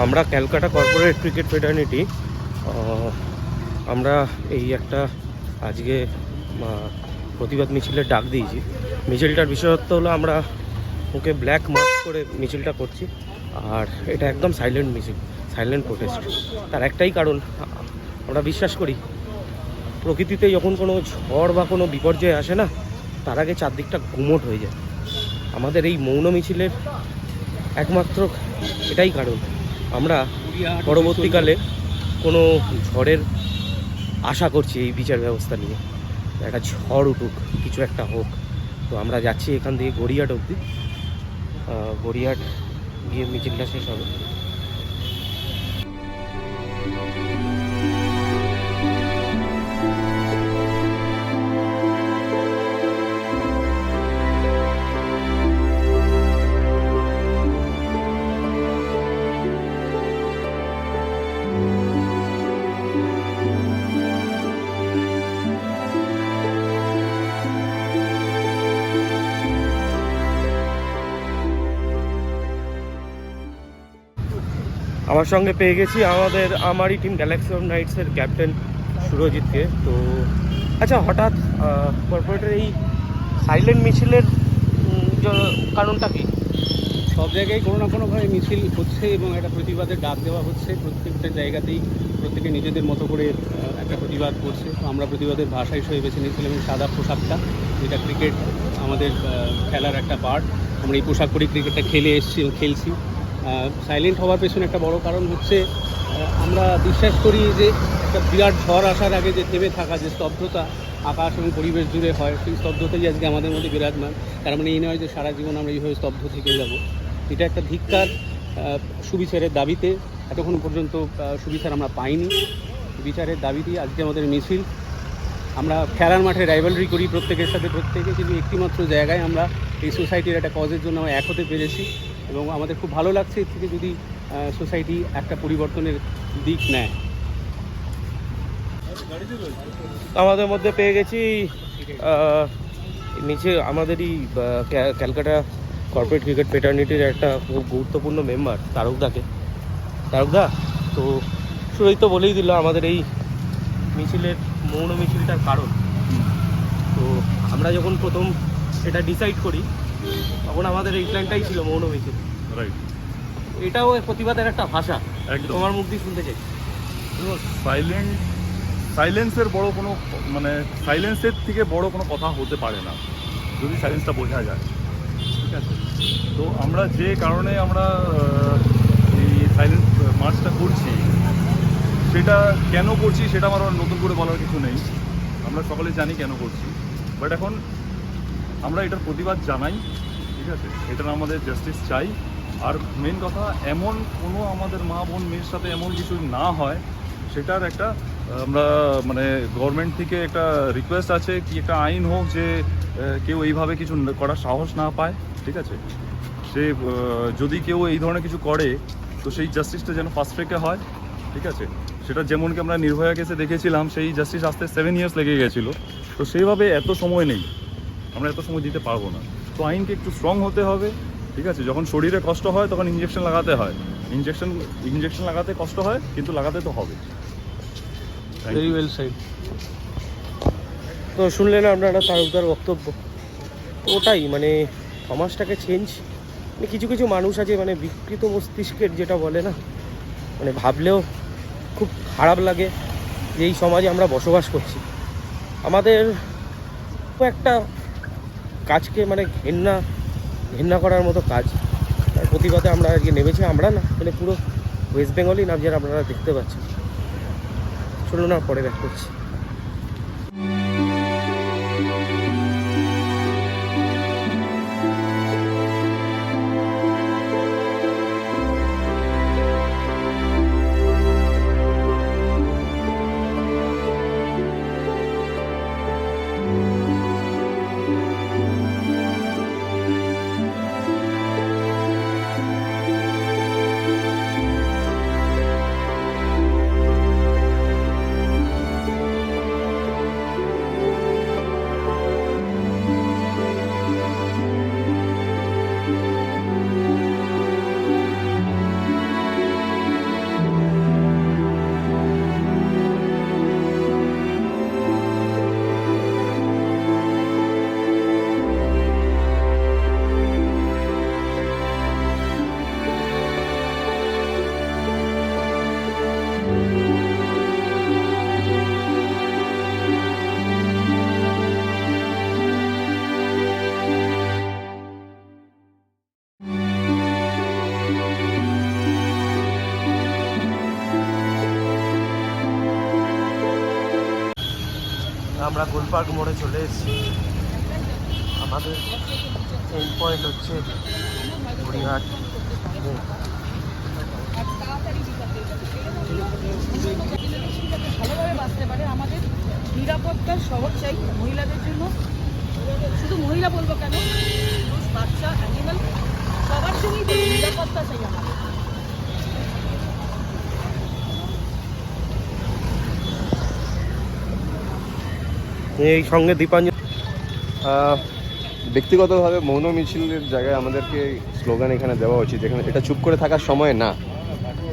আমরা Calcutta corporate cricket ফেডারেনিটি আমরা এই একটা আজকে প্রতিবাদ মিছিলের ডাক দিয়েছি। মিছিলটার বিশেষত্ব হলো আমরা ওকে ব্ল্যাক মাস্ক করে মিছিলটা করছি, আর এটা একদম সাইলেন্ট মিছিল, সাইলেন্ট প্রোটেস্ট। তার একটাই কারণ, আমরা বিশ্বাস করি প্রকৃতিতে যখন কোনো ঝড় বা কোনো বিপর্যয় আসে না, তার আগে চারদিকটা গুমোট হয়ে যায়। আমাদের এই মৌন মিছিলের একমাত্র এটাই কারণ, আমরা পরবর্তীকালে কোনো ঝড়ের আশা করছি এই বিচার ব্যবস্থা নিয়ে। একটা ঝড় উঠুক, কিছু একটা হোক। তো আমরা যাচ্ছি এখান থেকে গড়িয়াহাট অবধি, গড়িয়াহাট গিয়ে মিছিলটা শেষ হবে। আমার সঙ্গে পেয়ে গেছি আমারই টিম গ্যালাক্সি অফ নাইটসের ক্যাপ্টেন সুরজিৎকে। তো আচ্ছা, হঠাৎ কর্পোরেটের এই সাইলেন্ট মিছিলের কারণটা কি? সব জায়গায় কোনো না কোনোভাবে মিছিল হচ্ছে এবং একটা প্রতিবাদের ডাক দেওয়া হচ্ছে। প্রত্যেকটা জায়গাতেই প্রত্যেকে নিজেদের মতো করে একটা প্রতিবাদ করছে। তো আমরা প্রতিবাদের ভাষা হিসেবে বেছে নিয়েছিলাম এই সাদা পোশাকটা, যেটা ক্রিকেট আমাদের খেলার একটা পার্ট। আমরা এই পোশাক পরে ক্রিকেটটা খেলে এসেছি এবং খেলছি। সাইলেন্ট হওয়ার পেছনে একটা বড় কারণ হচ্ছে আমরা বিশ্বাস করি যে একটা বিরাট ঝড় আসার আগে যে থেমে থাকা যে স্তব্ধতা আকাশ এবং পরিবেশ জুড়ে হয়, সেই স্তব্ধতাই আজকে আমাদের মধ্যে বিরাজমান। তার মানে এই নয় যে সারা জীবন আমরা এইভাবে স্তব্ধ থেকে যাব। এটা একটা ধিক্কার সুবিচারের দাবিতে। এতক্ষণ পর্যন্ত সুবিচার আমরা পাইনি, বিচারের দাবিতেই আজকে আমাদের মিছিল। আমরা খেলার মাঠে রাইভালরি করি প্রত্যেকের সাথে প্রত্যেকে, কিন্তু একটিমাত্র জায়গায় আমরা এই সোসাইটির একটা কজের জন্য আমরা এক হতে পেরেছি এবং আমাদের খুব ভালো লাগছে এর থেকে যদি সোসাইটি একটা পরিবর্তনের দিক নেয়। আমাদের মধ্যে পেয়ে গেছি নিচে আমাদেরই ক্যালকাটা কর্পোরেট ক্রিকেট ফেটার্নিটির একটা খুব গুরুত্বপূর্ণ মেম্বার তারকদাকে। তারকদা, তো সুরজিৎ তো বলেই দিল আমাদের এই মিছিলের মৌন মিছিলটার কারণ। তো আমরা যখন প্রথম এটা ডিসাইড করি তখন আমাদের এই প্ল্যানটাই ছিল মৌন মিছিল। রাইট, এটাও প্রতিবাদের একটা ভাষা। তোমার মুখ দিয়ে শুনতে চাই। সাইলেন্সের বড় কোনো সাইলেন্সের থেকে বড় কোনো কথা হতে পারে না যদি সাইলেন্সটা বোঝা যায়। ঠিক আছে, তো আমরা যে কারণে আমরা এই সাইলেন্স মার্চটা করছি, সেটা কেন করছি সেটা আমার নতুন করে বলার কিছু নেই। আমরা সকলে জানি কেন করছি, বাট এখন আমরা এটার প্রতিবাদ জানাই। ঠিক আছে, এটার আমাদের জাস্টিস চাই। আর মেন কথা, এমন কোনো আমাদের মা বোন মেয়ের সাথে এমন কিছু না হয়, সেটার একটা আমরা গভর্নমেন্ট থেকে একটা রিকোয়েস্ট আছে কি একটা আইন হোক যে কেউ এইভাবে কিছু করার সাহস না পায়। ঠিক আছে, সে যদি কেউ এই ধরনের কিছু করে তো সেই জাস্টিসটা যেন ফাস্ট ট্র্যাকে হয়। ঠিক আছে, সেটা যেমনকি আমরা নির্ভয়া কেসে দেখেছিলাম, সেই জাস্টিস আসতে 7 ইয়ার্স লেগে গেছিলো। তো সেইভাবে এত সময় নেই, আমরা এত সময় দিতে পারবো না। তো আইনকে একটু স্ট্রং হতে হবে। ঠিক আছে, যখন শরীরে কষ্ট হয় তখন ইঞ্জেকশন লাগাতে হয়, ইঞ্জেকশন লাগাতে কষ্ট হয় কিন্তু লাগাতে তো হবে। Very well side. তো শুনলেন আপনারা তারকদার বক্তব্য। ওটাই সমাজটাকে চেঞ্জ, কিছু কিছু মানুষ আছে বিকৃত মস্তিষ্কের, যেটা বলে না, ভাবলেও খুব খারাপ লাগে যে এই সমাজে আমরা বসবাস করছি। আমাদের একটা কাজকে ঘেন্না করার মতো কাজ, তার প্রতিবাদে আমরা আজকে নেমেছি। আমরা না পুরো ওয়েস্ট বেঙ্গলই না, যারা আপনারা দেখতে পাচ্ছেন। চলুন না, পরে ব্যাক করছি। আমরা গোলপার্ক মোড়ে চলে এসেছি। আমাদের এন্ড পয়েন্ট হচ্ছে গড়িয়াহাট। ভালোভাবে বাঁচতে পারে। আমাদের নিরাপত্তার শহর চাই মহিলাদের জন্য। শুধু মহিলা বলবো কেন, পুরুষ, বাচ্চা, অ্যানিমেল সবার সঙ্গেই বলবো নিরাপত্তা চাই আমাদের। এই সঙ্গে দীপাঞ্জন। ব্যক্তিগতভাবে মৌন মিছিলের জায়গায় আমাদেরকে স্লোগান এখানে দেওয়া উচিত। এখানে এটা চুপ করে থাকার সময় না।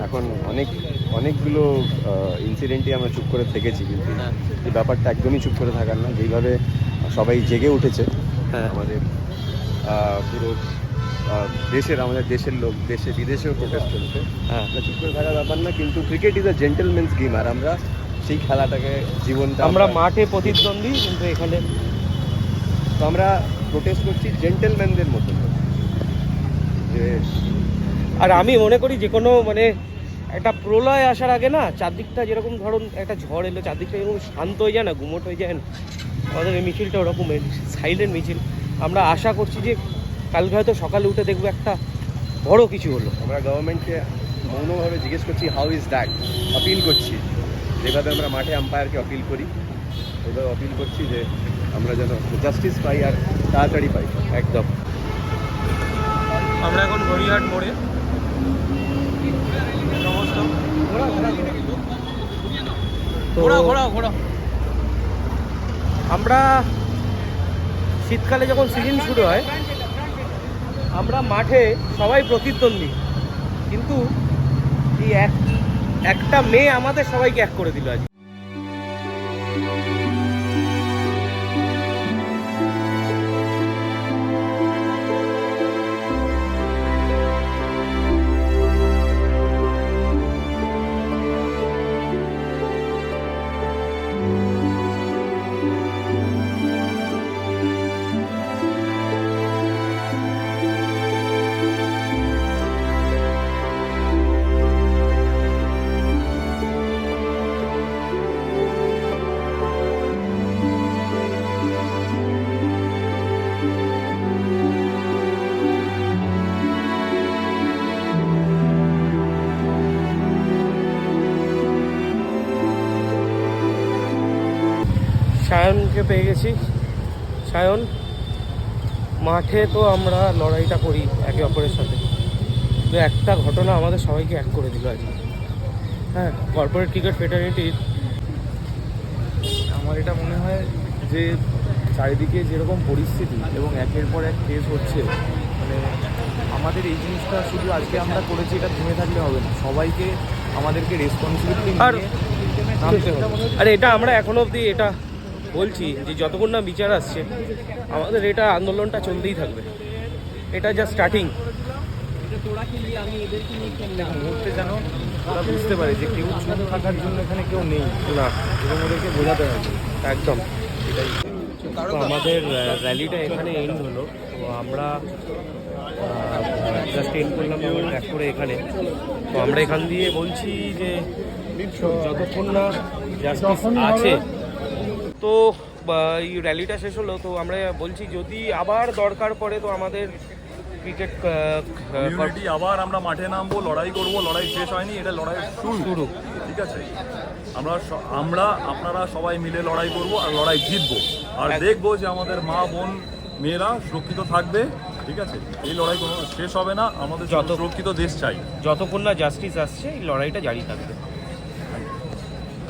এখন অনেকগুলো ইনসিডেন্টই আমরা চুপ করে থেকেছি, কিন্তু এই ব্যাপারটা একদমই চুপ করে থাকার না। যেইভাবে সবাই জেগে উঠেছে, হ্যাঁ, আমাদের পুরো আমাদের দেশের লোক দেশে বিদেশেও প্রোটেস্ট চলছে। হ্যাঁ, এটা চুপ করে থাকার ব্যাপার না, কিন্তু cricket is a gentleman's game, আর আমরা সেই খেলাটাকে জীবনটা আমরা মাঠে প্রতিদ্বন্দ্বী, কিন্তু এখানে তো আমরা প্রোটেস্ট করছি জেন্টেলম্যানদের মতো। যে আর আমি মনে করি যে কোনো মানে একটা প্রলয় আসার আগে না, চারদিকটা যেরকম ধরুন একটা ঝড় এলো, চারদিকটা যেরকম শান্ত হয়ে যায় না, গুমোট হয়ে যায় না, আমাদের এই মিছিলটা ওরকম সাইলেন্ট মিছিল। আমরা আশা করছি যে কালকে হয়তো সকালে উঠে দেখবো একটা বড় কিছু হলো। আমরা গভর্নমেন্টকে মৌনভাবে জিজ্ঞেস করছি হাউ ইজ দ্যাট, আপিল করছি। যেভাবে আমরা মাঠে আম্পায়ারকে আপিল করি, ওইভাবে আপিল করছি যে আমরা যেন জাস্টিস পাই আর তাড়াতাড়ি পাই। একদম। আমরা এখন গড়িয়াহাট মোড়ে সমস্ত আমরা শীতকালে যখন সিজন শুরু হয়, আমরা মাঠে সবাই প্রতিদ্বন্দ্বী, কিন্তু এই একটা মেয়ে আমাদের সবাইকে এক করে দিল আজ। সায়নকে পেয়ে গেছি। সায়ন, মাঠে তো আমরা লড়াইটা করি একে অপরের সাথে, তো একটা ঘটনা আমাদের সবাইকে এক করে দিল আজকে। হ্যাঁ, কর্পোরেট ক্রিকেট ফেডারেটির আমার এটা মনে হয় যে চারিদিকে যেরকম পরিস্থিতি এবং একের পর এক কেস হচ্ছে, মানে আমাদের এই জিনিসটা শুধু আজকে আমরা করেছি এটা থেমে থাকলে হবে না, সবাইকে আমাদেরকে রেসপন্সিবিলিটি আর নিয়ে নামতে হবে। আর এটা আমরা এখনো অবধি এটা বলছি যে যতক্ষণ না বিচার আসছে আমাদের এটা আন্দোলনটা চলতেই থাকবে। এটা জাস্ট স্টার্টিং। মুহূর্তে যেন ওরা বুঝতে পারে যে কেউ চুপ থাকার জন্য এখানে কেউ নেই না, এবং ওদেরকে বোঝাতে হবে। একদম এটাই। তো আমাদের র্যালিটা এখানে এন্ড হলো। তো আমরা জাস্ট এন্ড করলাম ব্যাক করে এখানে। তো আমরা এখান দিয়ে বলছি যে যতক্ষণ না জাস্টিস আছে, তো এই র্যালিটা শেষ হলো। তো আমরা বলছি যদি আবার দরকার পড়ে তো আমাদের ক্রিকেট কমিউনিটি আবার আমরা মাঠে নামবো, লড়াই করব। লড়াই শেষ হয়নি, এটা লড়াইয়ের শুরু। ঠিক আছে, আপনারা সবাই মিলে লড়াই করব আর লড়াই জিতবো, আর দেখবো যে আমাদের মা বোন মেয়েরা সুরক্ষিত থাকবে। ঠিক আছে, এই লড়াই কোনো শেষ হবে না, আমাদের সুরক্ষিত দেশ চাই। যতক্ষণ না জাস্টিস আসছে এই লড়াইটা জারি থাকবে।